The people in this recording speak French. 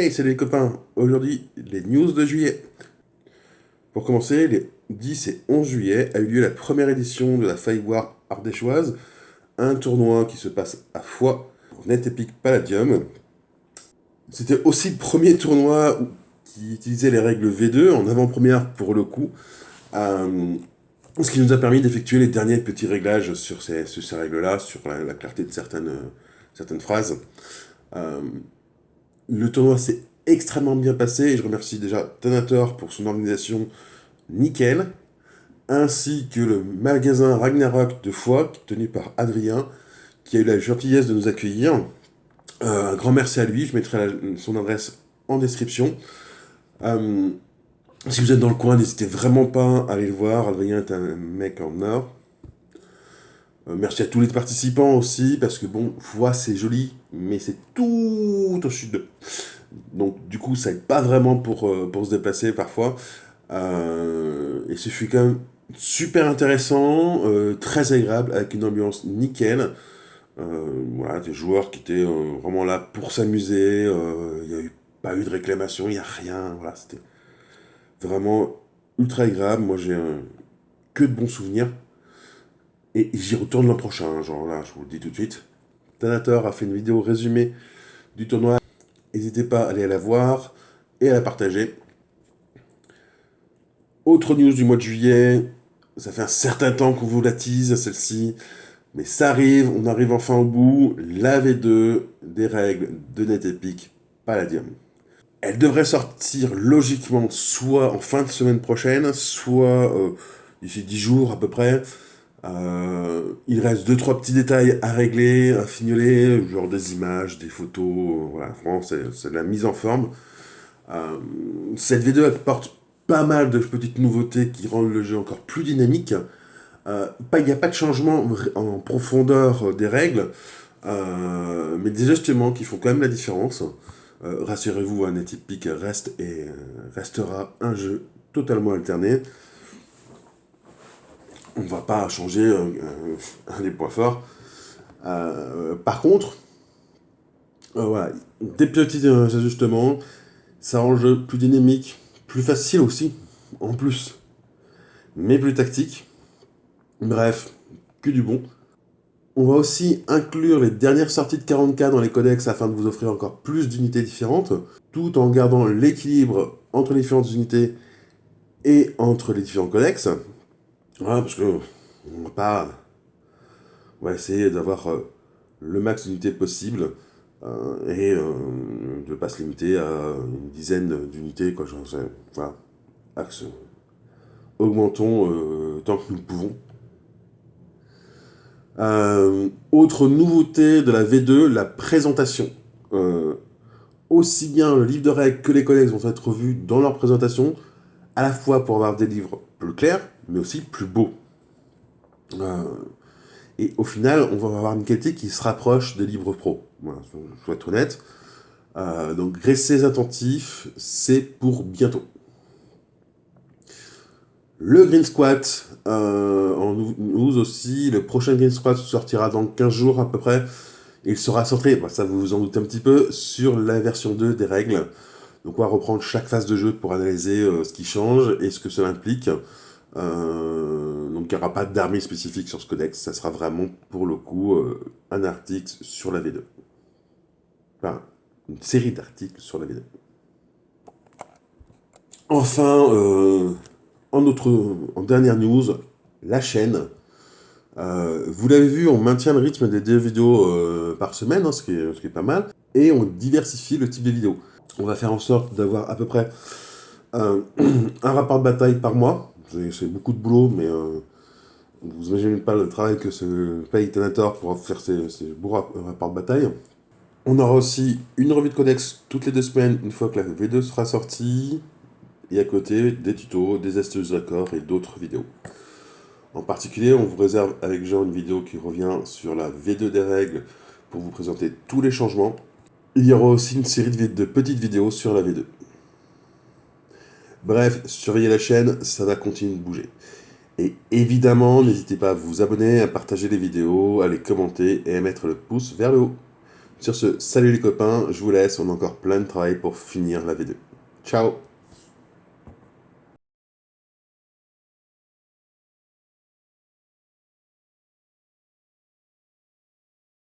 Hey, salut les copains! Aujourd'hui, les news de juillet. Pour commencer, les 10 et 11 juillet a eu lieu la première édition de la War ardéchoise, un tournoi qui se passe à Foix, pour Net Epic Palladium. C'était aussi le premier tournoi qui utilisait les règles V2 en avant-première pour le coup, euh, ce qui nous a permis d'effectuer les derniers petits réglages sur ces règles-là, sur la clarté de certaines phrases. Euh, Le tournoi s'est extrêmement bien passé et je remercie déjà Tanator pour son organisation nickel, ainsi que le magasin Ragnarok de Foix, tenu par Adrien, qui a eu la gentillesse de nous accueillir. Un grand merci à lui, je mettrai son adresse en description. Euh, Si vous êtes dans le coin, n'hésitez vraiment pas à aller le voir, Adrien est un mec en or. Merci à tous les participants aussi, parce que bon, Foix c'est joli, mais c'est tout au sud. Donc du coup, ça aide pas vraiment pour se déplacer parfois. Et ce fut quand même super intéressant, très agréable, avec une ambiance nickel. Voilà, des joueurs qui étaient vraiment là pour s'amuser. Il n'y a pas eu de réclamation, il n'y a rien. Voilà, c'était vraiment ultra agréable. Moi, j'ai que de bons souvenirs. Et j'y retourne l'an prochain, hein, genre là, je vous le dis tout de suite. Tanator a fait une vidéo résumée du tournoi. N'hésitez pas à aller la voir et à la partager. Autre news du mois de juillet, ça fait un certain temps qu'on vous la tease, celle-ci, mais ça arrive, on arrive enfin au bout, la V2 des règles de NetEpic Palladium. Elle devrait sortir logiquement soit en fin de semaine prochaine, soit d'ici 10 jours à peu près. Il reste deux trois petits détails à régler, à fignoler, genre des images, des photos, voilà, vraiment c'est de la mise en forme. Euh, cette V2 apporte pas mal de petites nouveautés qui rendent le jeu encore plus dynamique. Il n'y a pas de changement en profondeur des règles, mais des ajustements qui font quand même la différence. Rassurez-vous, un Atypique reste et restera un jeu totalement alterné. On ne va pas changer un des points forts. Par contre, voilà, des petits ajustements, ça rend le jeu plus dynamique, plus facile aussi, en plus, mais plus tactique. Bref, que du bon. On va aussi inclure les dernières sorties de 40K dans les codex afin de vous offrir encore plus d'unités différentes, tout en gardant l'équilibre entre les différentes unités et entre les différents codex. Voilà, parce que on va essayer d'avoir le max d'unités possible et de ne pas se limiter à une dizaine d'unités, quoi. Voilà, axe. Augmentons tant que nous le pouvons. Autre nouveauté de la V2, la présentation. Aussi bien le livre de règles que les codex vont être revus dans leur présentation, à la fois pour avoir des livres plus clairs, mais aussi plus beaux. Et au final, on va avoir une qualité qui se rapproche des livres pro. Voilà, je dois être honnête. Donc restez attentifs, c'est pour bientôt. Le Green Squat, en news aussi, le prochain Green Squat sortira dans 15 jours à peu près. Il sera centré, ça vous vous en doutez un petit peu, sur la version 2 des règles. Donc on va reprendre chaque phase de jeu pour analyser ce qui change et ce que cela implique. Donc il n'y aura pas d'armée spécifique sur ce codex, ça sera vraiment pour le coup un article sur la V2. Enfin, une série d'articles sur la V2. Enfin, en dernière news, la chaîne. Vous l'avez vu, on maintient le rythme des 2 vidéos par semaine, hein, ce qui est pas mal, et on diversifie le type de vidéos. On va faire en sorte d'avoir à peu près un rapport de bataille par mois. C'est beaucoup de boulot, mais vous imaginez pas le travail que se paye Tenator pour faire ces beaux rapports de bataille. On aura aussi une revue de codex toutes les 2 semaines, une fois que la V2 sera sortie, et à côté des tutos, des astuces d'accords et d'autres vidéos. En particulier, on vous réserve avec Jean une vidéo qui revient sur la V2 des règles pour vous présenter tous les changements. Il y aura aussi une série de petites vidéos sur la V2. Bref, surveillez la chaîne, ça va continuer de bouger. Et évidemment, n'hésitez pas à vous abonner, à partager les vidéos, à les commenter et à mettre le pouce vers le haut. Sur ce, salut les copains, je vous laisse, on a encore plein de travail pour finir la V2. Ciao!